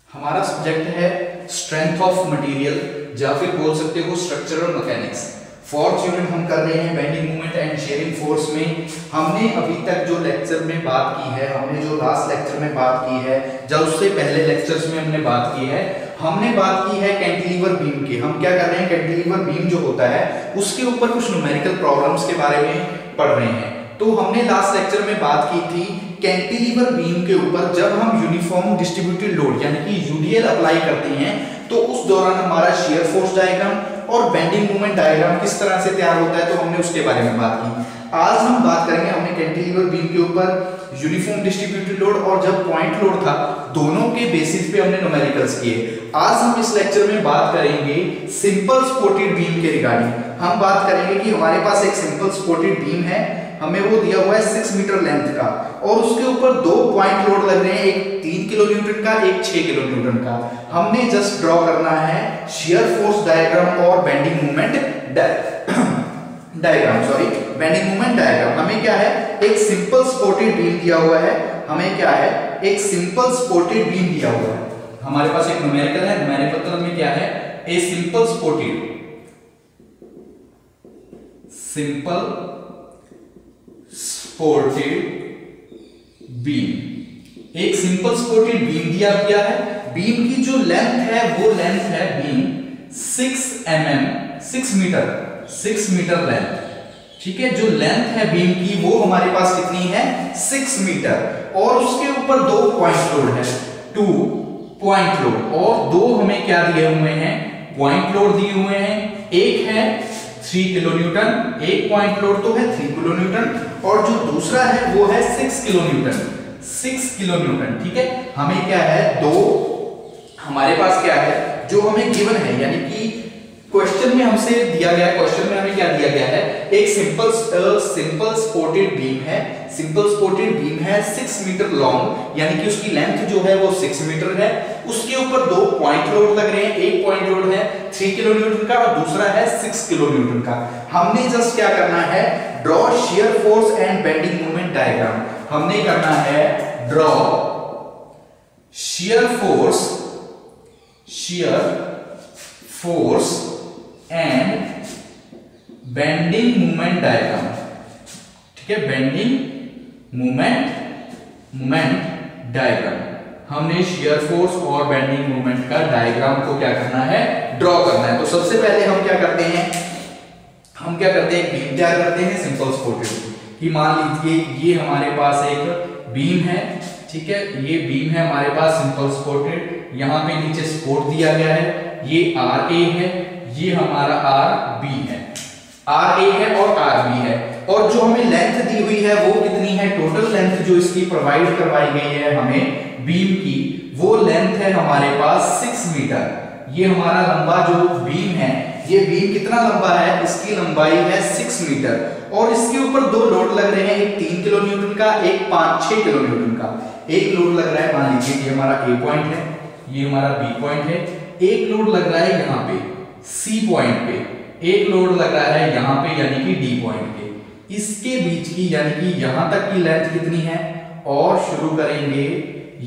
हमारा सब्जेक्ट है strength of material, या फिर बोल सकते हो स्ट्रक्चरल मैकेनिक्स। फोर्थ यूनिट हम कर रहे हैं bending moment and sharing force में। हमने अभी तक जो लेक्चर में बात की है, हमने जो लास्ट लेक्चर में बात की है, जब उससे पहले लेक्चर्स में हमने बात की है, हमने बात की है कैंटिलीवर बीम की। हम क्या कर रहे हैं, कैंटिलीवर बीम जो होता है उसके ऊपर कुछ न्यूमेरिकल प्रॉब्लम्स के बारे में पढ़ रहे हैं। तो हमने लास्ट लेक्चर में बात की थी कैंटिलीवर बीम के ऊपर जब हम यूनिफॉर्म डिस्ट्रीब्यूटेड लोड यानी कि यूडीएल अप्लाई करते हैं तो उस दौरान हमारा शियर फोर्स डायग्राम और बेंडिंग मोमेंट डायग्राम किस तरह से तैयार होता है, तो हमने उसके बारे में बात की। आज हम बात करेंगे, हमने कैंटिलीवर बीम के ऊपर यूनिफॉर्म डिस्ट्रीब्यूटेड लोड और जब पॉइंट लोड था दोनों के बेसिस पे हमने न्यूमेरिकल्स किए। आज हम इस लेक्चर में बात करेंगे सिंपल सपोर्टेड बीम के रिगार्डिंग। हम बात करेंगे कि हमारे पास एक सिंपल सपोर्टेड बीम है, हमें वो दिया हुआ है 6 मीटर लेंथ का और उसके ऊपर दो पॉइंट लोड लग रहे हैं, एक 3 किलो न्यूटन का, एक 6 किलो न्यूटन का। हमने जस्ट ड्रॉ करना है शियर फोर्स डायग्राम और bending moment diagram, bending moment diagram. हमें क्या है, एक सिंपल सपोर्टेड बीम दिया हुआ है, हमें क्या है, एक सिंपल सपोर्टेड बीम दिया हुआ है। हमारे पास एक न्यूमेरिकल है, न्यूमेरिकल पत्र में क्या है, ए सिंपल सपोर्टेड बीम, एक सिंपल सपोर्टेड बीम दिया गया है। बीम की जो लेंथ है वो लेंथ है बीम 6 मीटर लेंथ, ठीक है। जो लेंथ है बीम की वो हमारे पास कितनी है, 6 मीटर, और उसके ऊपर दो पॉइंट लोड है, 2 पॉइंट लोड, और दो हमें क्या दिए हुए हैं, पॉइंट लोड दिए हुए हैं। एक है 3 किलो न्यूटन, एक पॉइंट लोड तो है 3 किलो न्यूटन, और जो दूसरा है वो है 6 किलो न्यूटन, ठीक है। हमें क्या है, दो हमारे पास क्या है जो हमें गिवन है, यानी कि क्वेश्चन में हमसे दिया गया, क्वेश्चन में हमें क्या दिया गया है, एक सिंपल सपोर्टेड बीम है, सिंपल सपोर्टेड बीम है 6 मीटर लॉन्ग, यानी कि उसकी लेंथ जो है वो 6 मीटर है। उसके ऊपर दो पॉइंट लोड लग रहे हैं, एक पॉइंट लोड है 3 किलो न्यूटन का और दूसरा है 6 किलो न्यूटन का। हमने जस्ट क्या करना है, draw shear force and bending moment diagram. हमने करना है draw shear force and bending moment diagram, ठीक है, बेंडिंग मोमेंट डायग्राम। हमने शियर फोर्स और बेंडिंग मोमेंट का डायग्राम को क्या करना है, ड्रॉ करना है। तो सबसे पहले हम क्या करते हैं, एक बीम तैयार करते हैं सिंपल सपोर्टेड कि मान लीजिए ये हमारे पास एक बीम है, ठीक है, ये बीम है हमारे पास सिंपल सपोर्टेड, यहाँ पे नीचे सपोर्ट दिया गया है, ये RA है, ये हमारा RB है, RA है और RB है, और जो हमें लेंथ दी हुई है वो कितनी है, टोटल लेंथ जो इसकी प्रोवाइड करवाई गई है हमें बीम की, वो लेंथ है हमारे पास 6 मीटर। ये हमारा लंबा जो बीम है, ये बीम कितना लंबा है, इसकी लंबाई है 6 मीटर, और इसके ऊपर दो लोड लग रहे हैं, एक 3 किलो न्यूटन का, एक 6 किलो न्यूटन का। एक लोड लग रहा है, मान लीजिए ये हमारा A पॉइंट है, ये हमारा B पॉइंट है, एक लोड लग रहा है यहाँ पे C पॉइंट पे, एक लोड लग रहा है यहाँ पे यानी कि D पॉइंट पे। इसके बीच की यानी कि यहाँ तक की लेंथ कितनी है, और शुरू करेंगे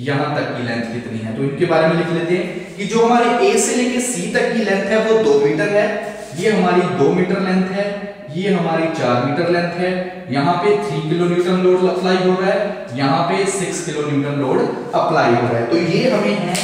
यहाँ तक की लेंथ कितनी है, तो इनके बारे में लिख लेते हैं कि जो हमारे A से लेके C तक की लेंथ है वो 2 मीटर है, ये हमारी 2 मीटर लेंथ है, ये हमारी 4 मीटर लेंथ है, यहाँ पे 3 किलो न्यूटन लोड अप्लाई हो रहा है, यहाँ पे 6 किलो न्यूटन लोड अप्लाई हो रहा है। तो ये हमें है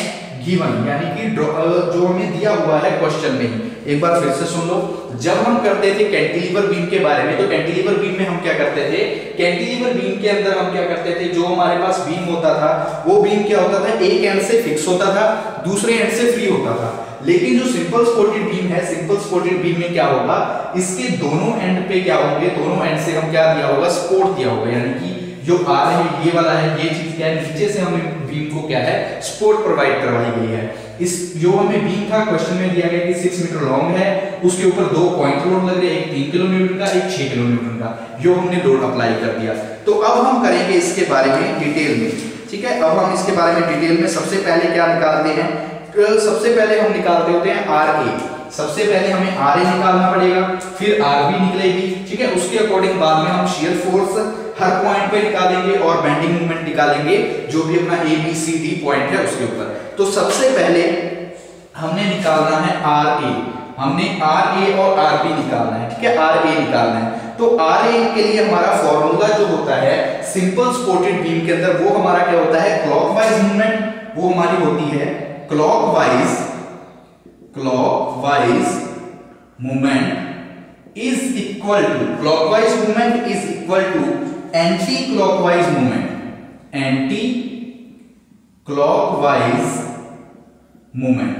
गिवन, यानी कि जो हमें दिया हुआ है क्वेश्चन में। एक बार फिर से सुन लो, जब हम करते थे कैंटिलीवर बीम के बारे में, तो कैंटिलीवर बीम में हम क्या करते थे, कैंटिलीवर बीम के अंदर हम क्या करते थे, जो हमारे पास बीम होता था वो बीम क्या होता था, एक एंड से फिक्स होता था, दूसरे एंड से फ्री होता था। लेकिन जो सिंपल सपोर्टेड बीम है, सिंपल सपोर्टेड बीम में क्या होगा, इसके दोनों एंड पे क्या होंगे, दोनों एंड से हम क्या दिया होगा, सपोर्ट दिया होगा, यानी कि जो आ रहे हैं ये वाला है, ये चीज क्या है, नीचे से हमें बीम को क्या है, सपोर्ट प्रोवाइड करवाई गई है। इस जो हमें बीम था क्वेश्चन में दिया गया कि 6 मीटर लॉन्ग है, उसके ऊपर दो पॉइंट लोड लग रहे हैं, एक 3 किलो न्यूटन का, एक 6 किलो न्यूटन का, जो हमने लोड अप्लाई कर दिया। तो अब हम करेंगे इसके बारे में डिटेल में, ठीक है। अब हम इसके बारे में डिटेल में सबसे पहले क्या निकालते हैं, सबसे पहले हम निकालते होते हैं RA। सबसे पहले हमें आर ए निकालना पड़ेगा, फिर आर बी निकलेगी, ठीक है। उसके अकॉर्डिंग बाद में हम शियर फोर्स हर पॉइंट पे निकालेंगे और बेंडिंग मोमेंट निकालेंगे जो भी अपना A B C D point है उसके ऊपर। तो सबसे पहले हमने निकालना है आर ए, हमने आर ए और आर बी निकालना है, ठीक है। आर ए निकालना है तो आर ए के लिए हमारा फॉर्मूला जो होता है सिंपल सपोर्टेड बीम के अंदर वो हमारा क्या होता है, क्लॉकवाइज मूवमेंट, वो हमारी होती है clockwise movement is equal to, clockwise movement is equal to anti clockwise movement, anti clockwise movement,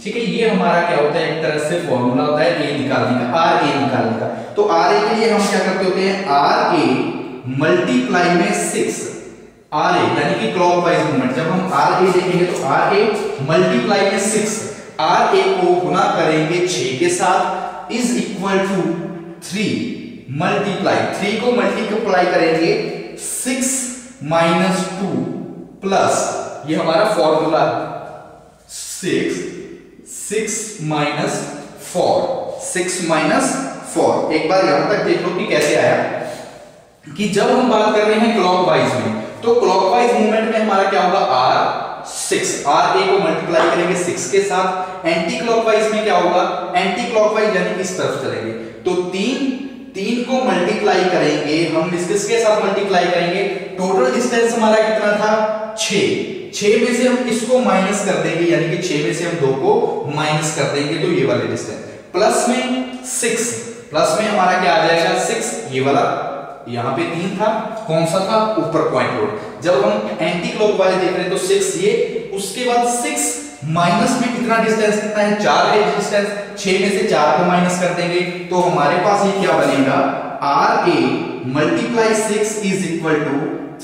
ठीक है। ये हमारा क्या होता है, एक तरह से फॉर्मूला होता है ए निकालने का, आर ए निकालने का। तो आर ए के लिए हम क्या करते होते हैं, आर ए मल्टीप्लाई में 6, आर ए यानी कि क्लॉकवाइज मूवमेंट, जब हम आर ए देखेंगे तो आर ए मल्टीप्लाई में 6, आर ए को गुना करेंगे 6 के साथ इज इक्वल टू 3 मल्टीप्लाई, 3 को मल्टीप्लाई करेंगे 6 माइनस 2 प्लस, ये हमारा फॉर्मूला 6 माइनस 4, एक बार यहां तक देख लो कि कैसे आया, कि जब हम बात कर रहे हैं क्लॉकवाइज में तो क्लॉकवाइज मूवमेंट में हमारा क्या होगा, R6, आर ए को मल्टीप्लाई करेंगे 6 के साथ। एंटी क्लॉकवाइज में क्या होगा, एंटी क्लॉकवाइज यानी कि इस तरफ चलेंगे तो 3 को मल्टीप्लाई करेंगे हम, किसके साथ मल्टीप्लाई करेंगे, टोटल डिस्टेंस हमारा कितना था 6 में से हम इसको माइनस कर देंगे यानी कि 6 में से हम 2 को माइनस कर देंगे तो ये वाले डिस्टेंस, प्लस में 6, प्लस में हमारा क्या आ जाएगा 6, ये वाला यहाँ पे 3 था, कौन सा था, ऊपर पॉइंट लोड। जब हम एंटी क्लॉकवाइज देख रहे हैं तो 6 ये, उसके बाद 6 माइनस में कितना डिस्टेंस, कितना है 4 है डिस्टेंस, 6 में से 4 को माइनस कर देंगे तो हमारे पास ये क्या बनेगा, R A multiply 6 is equal to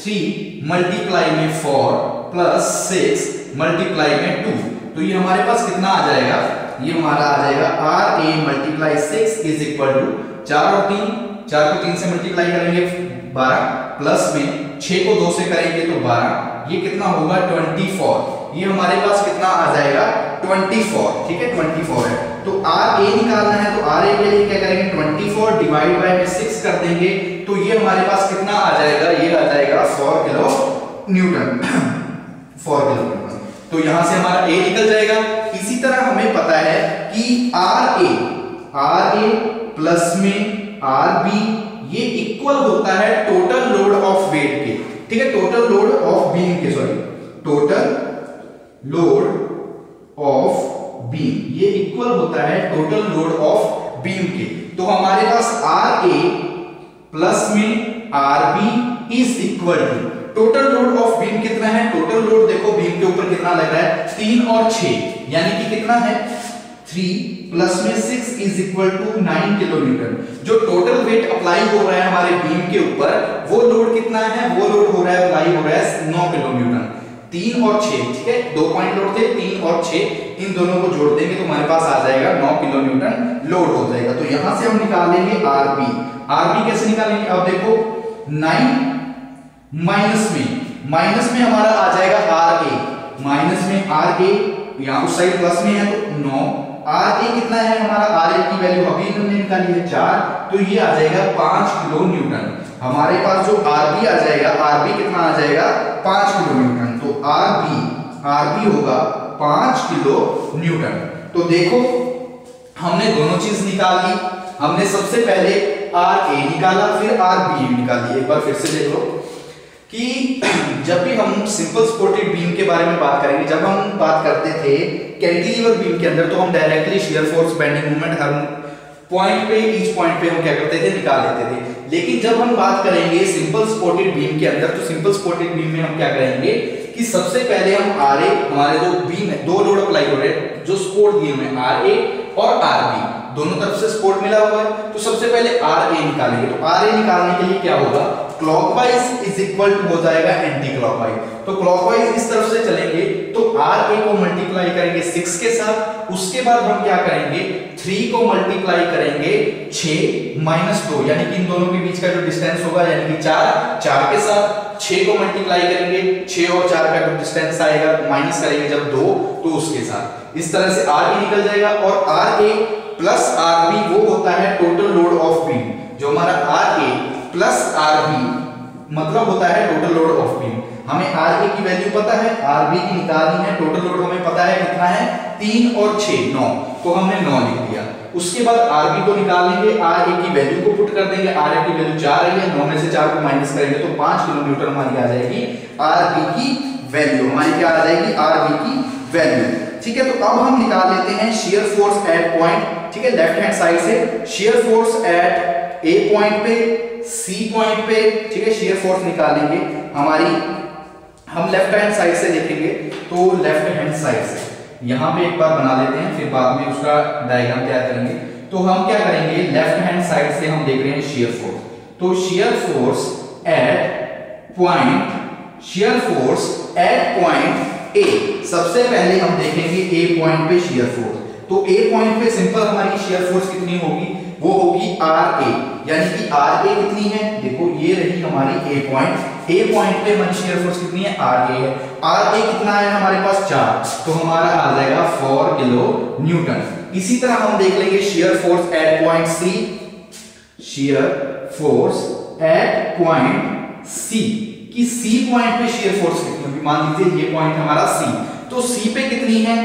3 multiply में 4 प्लस 6 मल्टीप्लाई में 2, तो ये हमारे पास कितना आ जाएगा, ये हमारा आ जाएगा R A multiply 6 is equal to 4 और 4 को 3 से मल्टीप्लाई करेंगे 12 प्लस में 6 को 2 से करेंगे तो 12, ये कितना होगा 24, ये हमारे पास कितना आ जाएगा 24, ठीक है 24 है। तो आर ए निकालना है तो आर ए के लिए क्या करेंगे 24 डिवाइड बाय में 6 कर देंगे तो ये हमारे पास कितना आ जाएगा, ये आ जाएगा 4 किलो न्यूटन 4 किलो न्यूटन। तो यहां से हमारा ए निकल जाएगा। इसी तरह हमें पता है कि आर ए प्लस में आर बी ये इक्वल होता है टोटल लोड ऑफ वेट के, ठीक है, टोटल लोड ऑफ बीम के, sorry total load of beam, ये इक्वल होता है टोटल लोड ऑफ बीम के। तो हमारे पास आर ए प्लस में R B is equal to total load of beam कितना है, टोटल लोड देखो बीम के ऊपर कितना लग रहा है 3 और 6 यानी कि कितना है 3 प्लस में 6 is equal to 9 kilo newton. जो टोटल वेट अप्लाई हो रहा है हमारे बीम के ऊपर वो लोड कितना है, वो लोड हो रहा है अप्लाई हो रहा है 9 किलो न्यूटन। 3 और 6, ठीक है, 2 पॉइंट लोड थे 3 और 6, इन दोनों को जोड़ देंगे तो हमारे पास आ जाएगा 9 किलो न्यूटन लोड हो जाएगा। तो यहां से हम निकाल लेंगे आरबी कैसे निकालेंगे, अब देखो 9 माइनस में हमारा आ जाएगा आर ए, माइनस में आर ए, यहां उस साइड प्लस में है तो 9, आर ए कितना है हमारा, आर ए की वैल्यू अभी हमने निकाली है 4, तो ये आ जाएगा 5 किलो न्यूटन। हमारे पास जो आर बी आ जाएगा, आर बी कितना आ जाएगा 5 किलो न्यूटन, तो आर बी होगा 5 किलो न्यूटन। तो देखो हमने दोनों चीज निकाल ली, हमने सबसे पहले आर ए निकाला फिर आर बी निकाली। एक बार फिर से देख लो कि जब भी हम सिंपल सपोर्टेड बीम के बारे में बात करेंगे, जब हम बात करते थे कैंटिलीवर बीम के अंदर तो हम directly shear force bending moment हर पॉइंट पे, ईच पॉइंट पे हम क्या करते थे, निकाल लेते थे। लेकिन जब हम बात करेंगे सिंपल सपोर्टेड बीम के अंदर तो सिंपल सपोर्टेड बीम में हम क्या करेंगे कि सबसे पहले हम आर ए, हमारे जो बीम है 2 लोड अप्लाई हो रहे हैं, जो सपोर्ट दिए हुए हैं आर ए और आर बी दोनों तरफ से सपोर्ट मिला हुआ है, तो सबसे पहले आर ए निकालेंगे। तो आर ए निकालने के लिए क्या होगा, क्लॉकवाइज इज इक्वल टू हो जाएगा एंटी क्लॉकवाइज। तो क्लॉकवाइज इस तरफ से चलेंगे तो आर ए को मल्टीप्लाई करेंगे 6 के साथ, उसके बाद हम क्या करेंगे 3 को मल्टीप्लाई करेंगे 6 माइनस 2 यानी कि इन दोनों के बीच का जो डिस्टेंस होगा यानी कि 4 के साथ, 6 को मल्टीप्लाई करेंगे, 6 और 4 का जो डिस्टेंस आएगा माइनस करेंगे जब 2 तो उसके साथ इस तरह से आर भी निकल जाएगा। और R A plus R B वो होता है टोटल लोड ऑफ बीम। जो हमारा R A plus R B मतलब होता है टोटल लोड ऑफ बीम। हमें आर ए की वैल्यू पता है, आर बी की निकालनी है, टोटल लोड हमें पता है कितना है 3 और 6 9, तो हमने 9 लिख दिया। उसके बाद आर बी को निकाल लेंगे, आर ए की वैल्यू को पुट कर देंगे, आर ए की वैल्यू 4 आई है, 9 में से 4 को माइनस करेंगे तो 5 किलो न्यूटन हमारी आ जाएगी आर बी की वैल्यू। हमारी क्या आ जाएगी आर बी की वैल्यू। ठीक है, तो अब हम निकाल लेते हैं शियर फोर्स एट पॉइंट। ठीक है, लेफ्ट हैंड साइड से shear force at A point पे, सी पॉइंट पे। ठीक है, शियर फोर्स निकालेंगे हमारी, हम लेफ्ट हैंड साइड से देखेंगे तो लेफ्ट हैंड साइड से यहां पे एक बार बना लेते हैं, फिर बाद में उसका डायग्राम तैयार करेंगे। तो हम क्या करेंगे, लेफ्ट हैंड साइड से हम देख रहे हैं शियर फोर्स। तो shear force at point, shear force at point A, सबसे पहले हम देखेंगे ए पॉइंट पे शियर फोर्स। तो ए पॉइंट पे सिंपल हमारी शियर फोर्स कितनी होगी, वो होगी आर ए, यानी कि आर ए कितनी है, देखो ये रही हमारी ए पॉइंट। ए पॉइंट पे हमारी शियर फोर्स कितनी है, आर ए है। आर ए कितना है हमारे पास 4, तो हमारा आ जाएगा 4 किलो न्यूटन। इसी तरह हम देख लेंगे shear force at point C, shear force at point C, कि सी पॉइंट पे शियर फोर्स कितनी होगी। मान लीजिए ये पॉइंट हमारा सी, तो सी पे कितनी है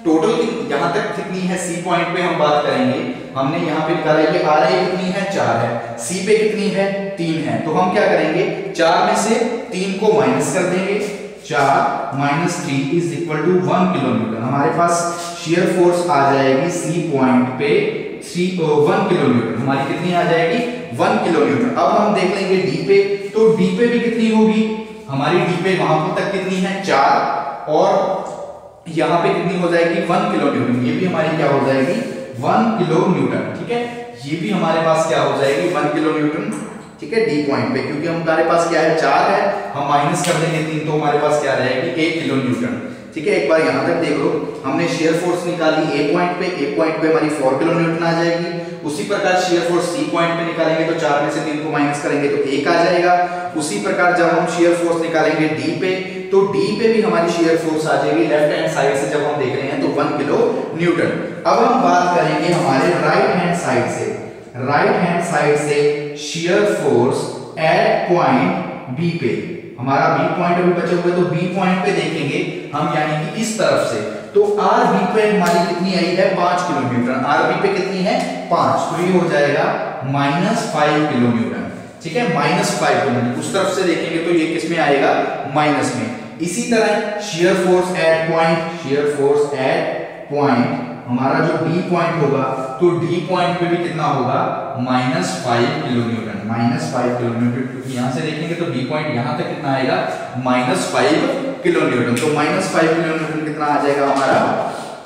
टोटल, यहां तक कितनी है सी पॉइंट पे हम बात करेंगे। हमने यहां पे निकाला है कि आर ए कितनी है 4 है, सी पे कितनी है 3 है। तो हम क्या करेंगे, 4 में से 3 को माइनस कर देंगे, 4 minus 3 is equal to 1 kilo newton. हमारे पास शियर फोर्स आ जाएगी सी पॉइंट पे 1 किलो न्यूटन। हमारी कितनी आ जाएगी 1 किलो न्यूटन। अब हम देख लेंगे डी पे, तो डी पे भी कितनी होगी हमारी, डी पे वहां तक कितनी है 4, और यहां पे कितनी हो जाएगी 1 किलो न्यूटन। ये भी हमारी क्या हो जाएगी 1 किलो न्यूटन। ठीक है, ये भी हमारे पास क्या हो जाएगी 1 किलो न्यूटन। ठीक है, डी पॉइंट पे, क्योंकि हमारे पास क्या है 4 है, हम माइनस कर देंगे 3, तो हमारे पास क्या रहेगी 1 किलो न्यूटन। ठीक है, एक बार यहां तक देख लो, हमने शियर फोर्स निकाली ए पॉइंट पे, ए पॉइंट पे हमारी 4 किलो न्यूटन आ जाएगी। उसी प्रकार शियर फोर्स सी पॉइंट पे निकालेंगे तो 4 में से 3 को माइनस करेंगे तो 1 आ जाएगा। उसी प्रकार जब हम शियर फोर्स निकालेंगे डी पे, तो डी पे भी हमारी शियर फोर्स आ जाएगी लेफ्ट हैंड साइड से जब हम देख रहे हैं तो 1 किलो न्यूटन। अब हम बात करेंगे हमारे राइट हैंड साइड से, राइट हैंड साइड से shear force at point B पे। हमारा बी पॉइंट अभी बचे हुए, तो बी पॉइंट पे देखेंगे हम, यानी कि इस तरफ से। तो आर बी पे हमारी कितनी आई है 5 किलो न्यूटन, आर बी पे कितनी है 5, तो ये हो जाएगा -5 किलो न्यूटन। ठीक है, -5 किलो न्यूटन। उस तरफ से देखेंगे तो ये किस में आएगा माइनस में। इसी तरह shear force at point, shear force at point हमारा जो डी पॉइंट होगा, तो डी पॉइंट पे भी कितना होगा -5 किलो न्यूटन, -5 किलो न्यूटन। क्योंकि यहां से देखेंगे तो डी पॉइंट यहां तक कितना आएगा -5 किलो न्यूटन। तो -5 किलो न्यूटन कितना आ जाएगा हमारा,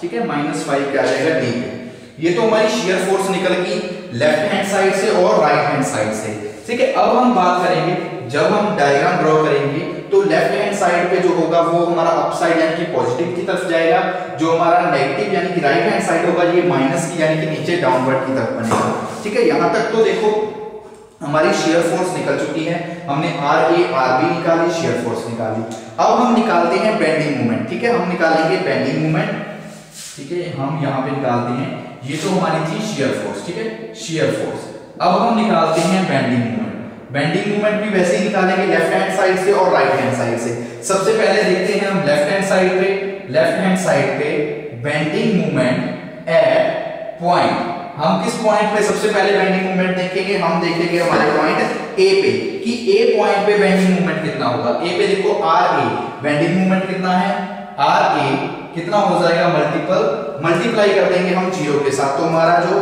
ठीक है, -5 क्या आ जाएगा डी पे। ये तो हमारी शियर फोर्स निकल गई लेफ्ट हैंड साइड से और राइट हैंड साइड से। ठीक है, अब हम बात करेंगे, जब हम डायग्राम ड्रॉ करेंगे तो लेफ्ट हैंड साइड पे जो होगा वो हमारा अप साइड यानी कि पॉजिटिव की तरफ जाएगा, जो हमारा नेगेटिव यानी कि राइट हैंड साइड होगा ये माइनस की यानी कि नीचे डाउनवर्ड की तरफ बनेगा। ठीक है, यहां तक तो देखो हमारी शियर फोर्स निकल चुकी है, हमने आर ए आर बी निकाली, शियर फोर्स निकाली। अब हम निकालते हैं बेंडिंग मोमेंट। ठीक है, हम निकालेंगे बेंडिंग मोमेंट। ठीक है, हम यहां पे निकालते हैं, ये तो हमारी थी शियर फोर्स। ठीक है, शियर फोर्स। अब हम निकालते हैं बेंडिंग मोमेंट। बेंडिंग मोमेंट भी वैसे ही निकालेंगे लेफ्ट हैंड साइड से और राइट हैंड साइड से। सबसे पहले देखते हैं हम लेफ्ट हैंड साइड पे, लेफ्ट हैंड साइड पे बेंडिंग मोमेंट एट पॉइंट। हम किस पॉइंट पे सबसे पहले बेंडिंग मोमेंट देखेंगे, हम देखेंगे हमारे पॉइंट ए पे, कि ए पॉइंट पे बेंडिंग मोमेंट कितना होगा। ए पे देखो आर ए, बेंडिंग मोमेंट कितना है आर ए, कितना हो जाएगा मल्टीप्लाई कर देंगे हम 0 के साथ, तो हमारा जो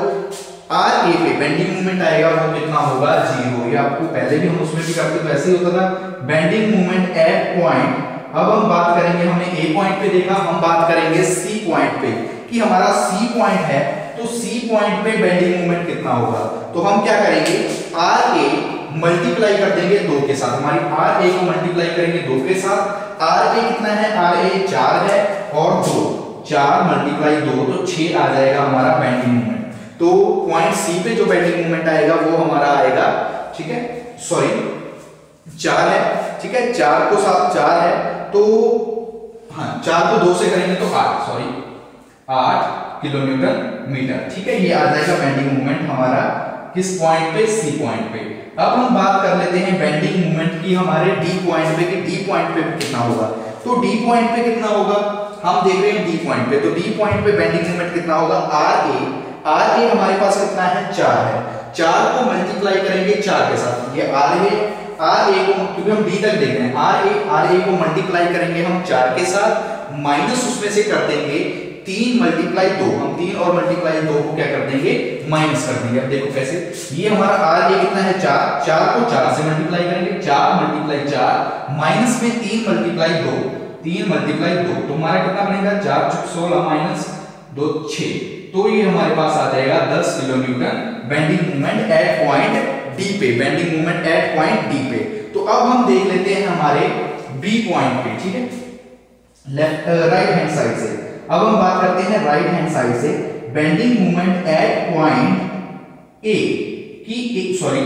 आर ए पे बेंडिंग मोमेंट आएगा वो कितना होगा 0। ये आपको पहले भी हम उसमें भी करते तो ऐसे ही होता था, बेंडिंग मोमेंट एट पॉइंट। अब हम बात करेंगे, हमने ए पॉइंट पे देखा, हम बात करेंगे सी पॉइंट पे, कि हमारा सी पॉइंट है, तो सी पॉइंट पे बेंडिंग मोमेंट कितना होगा। तो हम क्या करेंगे, आर ए मल्टीप्लाई कर देंगे 2 के साथ, हमारी आर ए को मल्टीप्लाई करेंगे 2 के साथ। आर ए कितना है, आर ए 4 है और 2, 4 मल्टीप्लाई 2 तो 6 आ जाएगा हमारा बेंडिंग मोमेंट। तो पॉइंट सी पे जो बेंडिंग मोमेंट आएगा वो हमारा आएगा, ठीक है, सॉरी 4 है। ठीक ठीक है, 4 को 7 4 है, तो हाँ 4 को 2 से करेंगे तो 8 किलो न्यूटन मीटर। ठीक है, ये आ जाएगा बेंडिंग मोमेंट हमारा किस पॉइंट पे, सी पॉइंट पे। अब हम बात कर लेते हैं बेंडिंग मोमेंट की हमारे डी पॉइंट पे, कि डी पॉइंट पे कितना होगा। तो डी पॉइंट पे कितना होगा, हम देख रहे हैं डी पॉइंट पे, तो डी पॉइंट पे बेंडिंग मोमेंट कितना होगा, आर ए हमारे पास कितना है, 4 है। 4 को मल्टीप्लाई करेंगे 4 के साथ, ये आर ए को, क्योंकि हम डी तक देख रहे हैं, आर ए को मल्टीप्लाई करेंगे हम 4 के साथ, माइनस उसमें से कर देंगे 3 मल्टीप्लाई 2, हम 3 और मल्टीप्लाई 2 को क्या कर देंगे, माइनस कर देंगे। अब देखो कैसे, ये हमारा आर ए कितना है 4, 4 को 4 से मल्टीप्लाई करेंगे, 4 मल्टीप्लाई 4 माइनस में 3 मल्टीप्लाई 2, 3 मल्टीप्लाई 2, तो हमारा कितना बनेगा, 4 × 16 माइनस 2 6, तो ये हमारे पास आ जाएगा 10 kilo newton bending moment at point D पे, bending moment at point D पे। तो अब हम देख लेते हैं हमारे बी पॉइंट पे, ठीक है, लेफ्ट राइट हैंड साइड से। अब हम बात करते हैं राइट हैंड साइड से, bending moment at point A की, सॉरी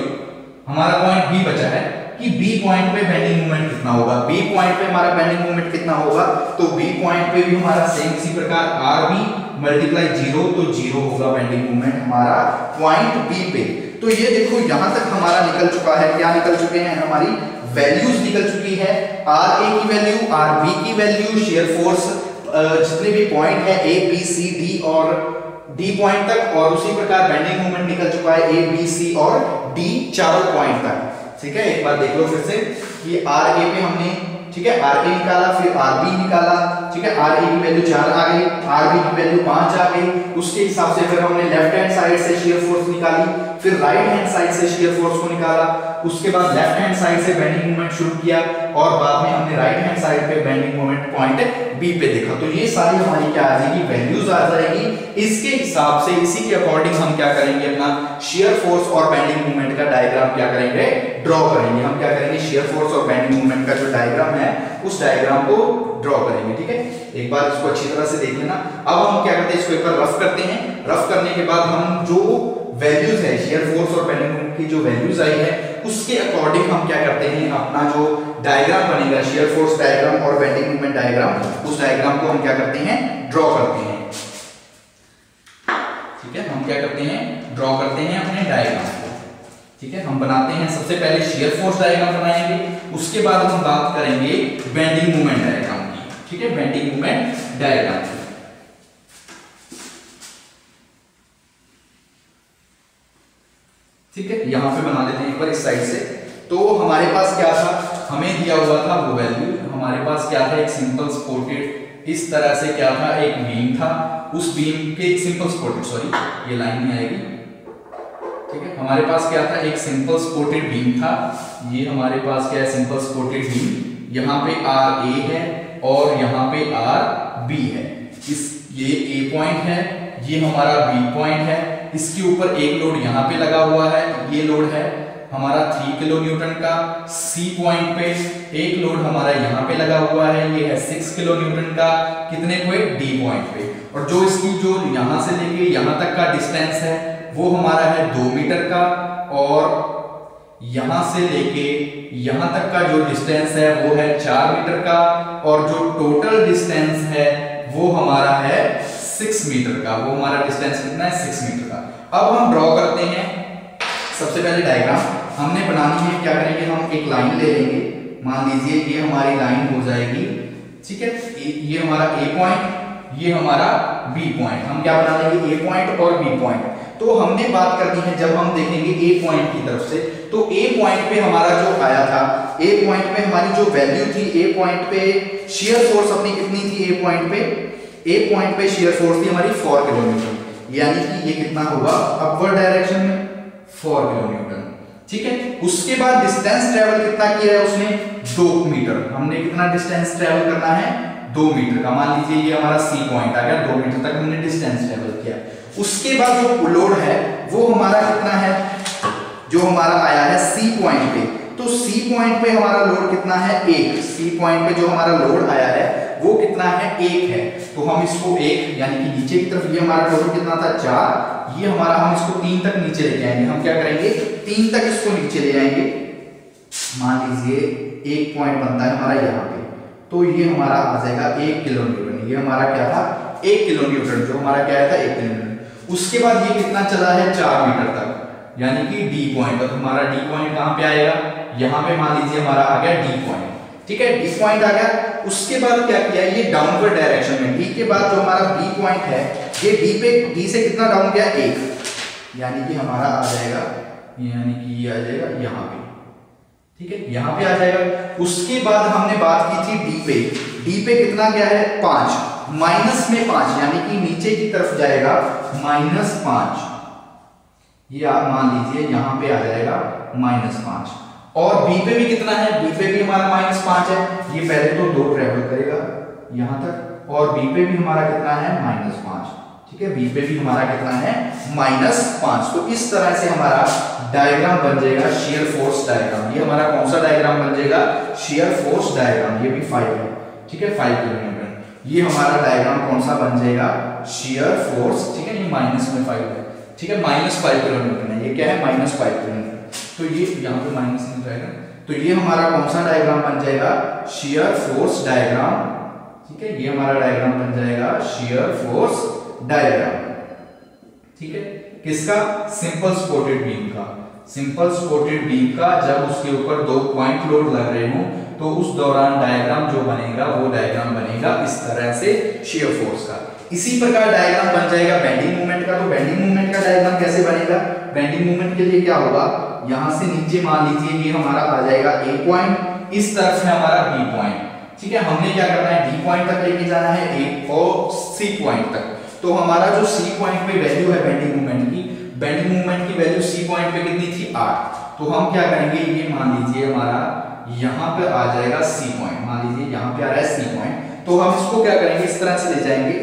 हमारा पॉइंट बी बचा है, कि बी पॉइंट पे बेंडिंग मोमेंट कितना होगा। बी पॉइंट पे हमारा बेंडिंग मोमेंट कितना होगा, तो बी पॉइंट पे भी हमारा सेम इसी प्रकार आर बी मल्टीप्लाई 0, तो 0 होगा बेंडिंग मोमेंट हमारा पॉइंट बी पे। तो ये देखो यहां तक हमारा निकल चुका है, क्या निकल चुके हैं, हमारी वैल्यूज निकल चुकी है, आर ए की वैल्यू, आर बी की वैल्यू, शेयर फोर्स जितने भी पॉइंट है ए बी सी डी और डी पॉइंट तक, और उसी प्रकार बेंडिंग मोमेंट निकल चुका है ए बी सी और डी चारों पॉइंट तक। ठीक है, एक बार देख लो फिर से, कि आर ए पे हमने, ठीक है, आर ए निकाला, फिर आर बी निकाला, ठीक है, आर ए की वैल्यू 4 आ गई, आर बी की वैल्यू 5 आ गई, उसके हिसाब से फिर हमने लेफ्ट हैंड साइड से शियर फोर्स निकाली, फिर राइट हैंड साइड से शियर फोर्स को निकाला, उसके बाद लेफ्ट हैंड साइड से बेंडिंग मोमेंट शुरू किया, और बाद में हमने राइट हैंड साइड पे बेंडिंग मोमेंट पॉइंट बी पे देखा। तो ये सारी हमारी क्या आ जाएगी, वैल्यूज आ जाएगी। इसके हिसाब से, इसी के अकॉर्डिंग हम क्या करेंगे, अपना शियर फोर्स और बेंडिंग मोमेंट का डायग्राम क्या करेंगे, ड्रॉ करेंगे। हम क्या करेंगे, शियर फोर्स और बेंडिंग मोमेंट का जो डायग्राम है उस डायग्राम को ड्रॉ करेंगे। ठीक है, एक बार इसको अच्छी तरह से देख लेना। अब हम क्या करते हैं, इसको एक बार रफ करते हैं। रफ करने के बाद हम जो वैल्यूज है शियर फोर्स और बेंडिंग मोमेंट की, जो वैल्यूज आई है उसके अकॉर्डिंग हम क्या करते हैं, अपना जो डायग्राम बनेगा, शियर फोर्स डायग्राम और बेंडिंग मोमेंट डायग्राम, उस डायग्राम को हम क्या करते हैं, ड्रॉ करते हैं। ठीक है, हम क्या करते हैं, ड्रॉ करते हैं अपने डायग्राम को। ठीक है, हम बनाते हैं, सबसे पहले शियर फोर्स डायग्राम बनाएंगे, उसके बाद हम बात करेंगे बेंडिंग मोमेंट डायग्राम की। ठीक है, बेंडिंग मोमेंट डायग्राम। ठीक है, यहां पे बना लेते हैं एक बार इस साइड से। तो हमारे पास क्या था, हमें दिया हुआ था वो वैल्यू, हमारे पास क्या था, एक सिंपल सपोर्टेड, इस तरह से क्या था, एक बीम था, उस बीम के एक सिंपल सपोर्टेड, सॉरी ये लाइन नहीं आएगी। ठीक है, हमारे पास क्या था, एक सिंपल सपोर्टेड बीम था, ये हमारे पास क्या है, सिंपल सपोर्टेड बीम, यहाँ पे आर ए है और यहाँ पे आर बी है, इस ये ए पॉइंट है, ये हमारा बी पॉइंट है, इसके ऊपर एक लोड यहाँ पे लगा हुआ है, ये लोड है हमारा 3 किलो न्यूटन का, सी पॉइंट पे एक लोड हमारा यहाँ पे लगा हुआ है, ये है 6 किलो न्यूटन का, कितने पे, डी पॉइंट पे, और जो इसकी जो यहाँ से लेके यहाँ तक का डिस्टेंस है वो हमारा है 2 मीटर का, और यहाँ से लेके यहाँ तक का जो डिस्टेंस है वो है 4 मीटर का, और जो टोटल डिस्टेंस है वो हमारा है 6 मीटर का, वो हमारा डिस्टेंस कितना है, 6 मीटर का। अब हम ड्रॉ करते हैं, सबसे पहले डायग्राम हमने बनानी है, क्या करेंगे, हम एक लाइन ले लेंगे, मान लीजिए ये हमारी लाइन हो जाएगी। ठीक है, ये हमारा ए पॉइंट, ये हमारा बी पॉइंट, हम क्या बना लेंगे, ए पॉइंट और बी पॉइंट। तो हमने बात करनी है, जब हम देखेंगे ए पॉइंट की तरफ से, तो ए पॉइंट पे हमारा जो आया था, ए पॉइंट पे हमारी जो वैल्यू थी, ए पॉइंट पे शियर फोर्स अपनी कितनी थी, ए पॉइंट पे शियर फोर्स थी हमारी 4 किलो न्यूटन, यानी कि ये कितना होगा, अपवर्ड डायरेक्शन में 4 किलो न्यूटन। ठीक है, उसके बाद डिस्टेंस ट्रेवल कितना किया है उसने, 2 मीटर, हमने कितना डिस्टेंस ट्रेवल करना है, 2 मीटर का, मान लीजिए ये हमारा सी पॉइंट आ गया, 2 मीटर तक हमने डिस्टेंस ट्रेवल किया। उसके बाद जो लोड है वो हमारा कितना है, जो हमारा आया है सी पॉइंट पे, तो सी पॉइंट पे हमारा लोड कितना है, 1, सी पॉइंट पे जो हमारा लोड आया है वो कितना है, 1 है, तो हम इसको 1 यानी कि नीचे की तरफ, ये हमारा टोटल कितना था 4, ये हमारा, हम इसको 3 तक नीचे लेके आएंगे, हम क्या करेंगे 3 तक इसको नीचे ले आएंगे। मान लीजिए एक पॉइंट बनता है हमारा यहाँ पे, तो ये हमारा आ जाएगा 1 किलो न्यूटन। ये हमारा क्या था 1 किलो न्यूटन, जो हमारा क्या था 1 किलो न्यूटन। उसके बाद ये कितना चला है 4 मीटर तक, यानी कि डी पॉइंट। तो हमारा डी पॉइंट कहाँ पे आएगा, यहाँ पे मान लीजिए हमारा आ गया डी पॉइंट, ठीक है, डी पॉइंट आ गया। उसके बाद क्या किया, ये डाउनवर्ड डायरेक्शन में, डी के बाद जो हमारा बी पॉइंट है ये डी पे, डी से कितना डाउन गया 1, यानी कि हमारा आ जाएगा, यानी कि ये आ जाएगा यहाँ पे, ठीक है, यहाँ पे आ जाएगा। उसके बाद हमने बात की थी डी पे, डी पे कितना गया है 5, माइनस में 5, यानी कि नीचे की तरफ जाएगा -5। ये आप मान लीजिए यहाँ पे आ जाएगा -5। और बी पे भी कितना है, बी पे भी हमारा -5 है। ये पहले तो 2 ट्रेवल करेगा यहां तक, और बी पे भी हमारा कितना है -5, ठीक है, बी पे भी हमारा कितना है -5। तो इस तरह से हमारा डायग्राम बन जाएगा शियर फोर्स डायग्राम। ये हमारा कौन सा डायग्राम बन जाएगा, शियर फोर्स डायग्राम। ये भी 5 है, ठीक है, 5 किलो न्यूटन। ये हमारा डायग्राम कौन सा बन जाएगा, शियर फोर्स, ठीक है, ये -5 है, ठीक है, -5 किलो न्यूटन है। ये क्या है -5 किलो न्यूटन। तो ये यहाँ पे माइनस नहीं जाएगा, तो ये हमारा कौन सा डायग्राम बन जाएगा, शियर फोर्स डायग्राम, ठीक है, ये हमारा डायग्राम बन जाएगा शियर फोर्स डायग्राम, ठीक है, किसका, सिंपल सपोर्टेड बीम का। सिंपल सपोर्टेड बीम का जब उसके ऊपर 2 पॉइंट लोड लग रहे हो तो उस दौरान डायग्राम जो बनेगा वो डायग्राम बनेगा इस तरह से शियर फोर्स का। इसी प्रकार डायग्राम बन जाएगा बेंडिंग मोमेंट का। तो बेंडिंग मोमेंट का डायग्राम कैसे बनेगा, बेंडिंग मोमेंट के लिए क्या होगा, यहां से नीचे मान लीजिए ये हमारा आ जाएगा ए पॉइंट, इस तरफ है हमारा बी पॉइंट, ठीक है, हमने क्या करना है डी पॉइंट तक लेके जाना है ए और सी पॉइंट तक। तो हमारा जो सी पॉइंट पे वैल्यू है बेंडिंग मोमेंट की, बेंडिंग मोमेंट की वैल्यू सी पॉइंट पे कितनी थी 8। तो हम क्या करेंगे, ये मान लीजिए हमारा यहाँ पे आ जाएगा सी पॉइंट, मान लीजिए यहाँ पे आ रहा है सी पॉइंट। तो हम इसको क्या करेंगे, इस तरह से ले जाएंगे,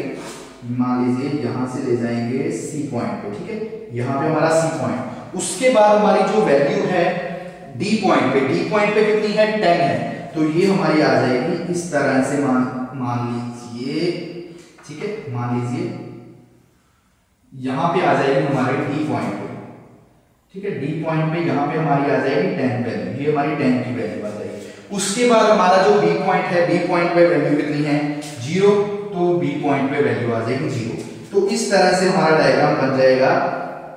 मान लीजिए यहां से ले जाएंगे सी पॉइंट पे, ठीक है, यहाँ पे हमारा सी पॉइंट। उसके बाद हमारी जो वैल्यू है डी पॉइंट पे, डी पॉइंट पे कितनी है 10 है, तो ये हमारी आ जाएगी इस तरह से, मान लीजिए, ठीक है, मान लीजिए यहां पे आ जाएगी हमारे डी पॉइंट पे, ठीक है, डी पॉइंट पे यहाँ पे हमारी आ जाएगी 10 वैल्यू, ये हमारी 10 की वैल्यू आ जाएगी। उसके बाद हमारा जो बी पॉइंट है, बी पॉइंट पे वैल्यू कितनी है 0, तो बी पॉइंट पे वैल्यू आ जाएगी 0। तो इस तरह से हमारा डायग्राम बन जाएगा,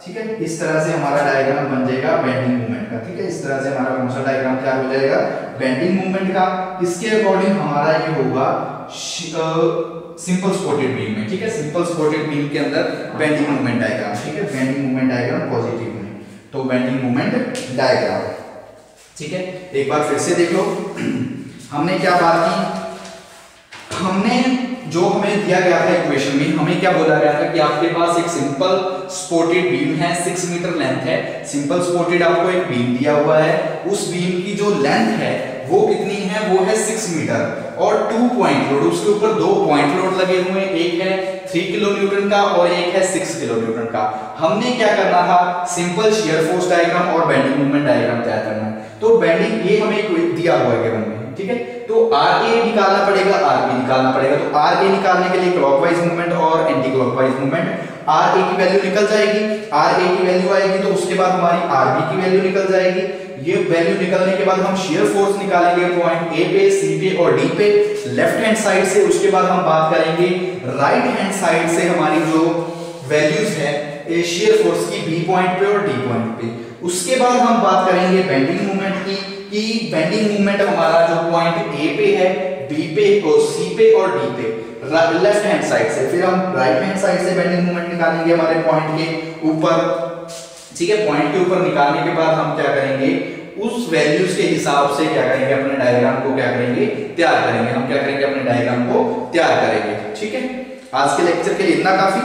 ठीक है, इस तरह से हमारा डायग्राम बन जाएगा बेंडिंग मोमेंट का, ठीक है, इस तरह से हमारा कौन सा डायग्राम तैयार हो जाएगा, बेंडिंग मोमेंट का। इसके अकॉर्डिंग हमारा ये होगा सिंपल सपोर्टेड बीम में, ठीक है, सिंपल सपोर्टेड बीम के अंदर बेंडिंग मोमेंट डायग्राम, ठीक है, बेंडिंग मोमेंट डायग्राम पॉजिटिव में, तो बेंडिंग मोमेंट डायग्राम, ठीक है। एक बार फिर से देख लो, हमने क्या बात की, हमने जो हमें दिया गया था इक्वेशन में, हमें क्या बोला गया था कि आपके पास एक सिंपल सपोर्टेड बीम है, 6 मीटर लेंथ है, सिंपल सपोर्टेड आपको एक बीम दिया हुआ है, उस बीम की जो लेंथ है वो कितनी है, वो है 6 मीटर, और 2 पॉइंट लोड, उसके ऊपर 2 पॉइंट लोड लगे हुए हैं, एक है 3 किलो न्यूटन का और एक है 6 किलो न्यूटन का। हमने क्या करना था, सिंपल शियर फोर्स डायग्राम और बेंडिंग मोमेंट डायग्राम तैयार करना है। तो बेंडिंग ये हमें दिया हुआ है गिवन में, ठीक है, तो आर ए निकालना पड़ेगा, आर बी निकालना पड़ेगा। तो आर ए निकालने के लिए क्लॉकवाइज मूवमेंट और anti clockwise movement, are A की वैल्यू निकल जाएगी, आर ए की वैल्यू आएगी तो उसके बाद हमारी आर बी की वैल्यू निकल जाएगी। ये वैल्यू निकलने के बाद हम शियर फोर्स निकालेंगे पॉइंट ए पे, सी पे और डी पे लेफ्ट हैंड साइड से। उसके बाद हम बात करेंगे राइट हैंड साइड से हमारी जो वैल्यूज है शियर फोर्स की बी पॉइंट पे और डी पॉइंट पे। उसके बाद हम बात करेंगे बेंडिंग मूवमेंट की, कि बेंडिंग मूवमेंट हमारा जो पॉइंट ए पे है, बी पे और सी पे और डी पे लेफ्ट हैंड साइड से। फिर हम राइट हैंड साइड से बेंडिंग मूवमेंट निकालेंगे हमारे पॉइंट के ऊपर, ठीक है, पॉइंट के ऊपर निकालने के बाद हम क्या करेंगे, उस वैल्यूज के हिसाब से क्या करेंगे, अपने डायग्राम को क्या करेंगे, तैयार करेंगे। हम क्या करेंगे, अपने डायग्राम को तैयार करेंगे, ठीक है। आज के लेक्चर के लिए इतना काफी।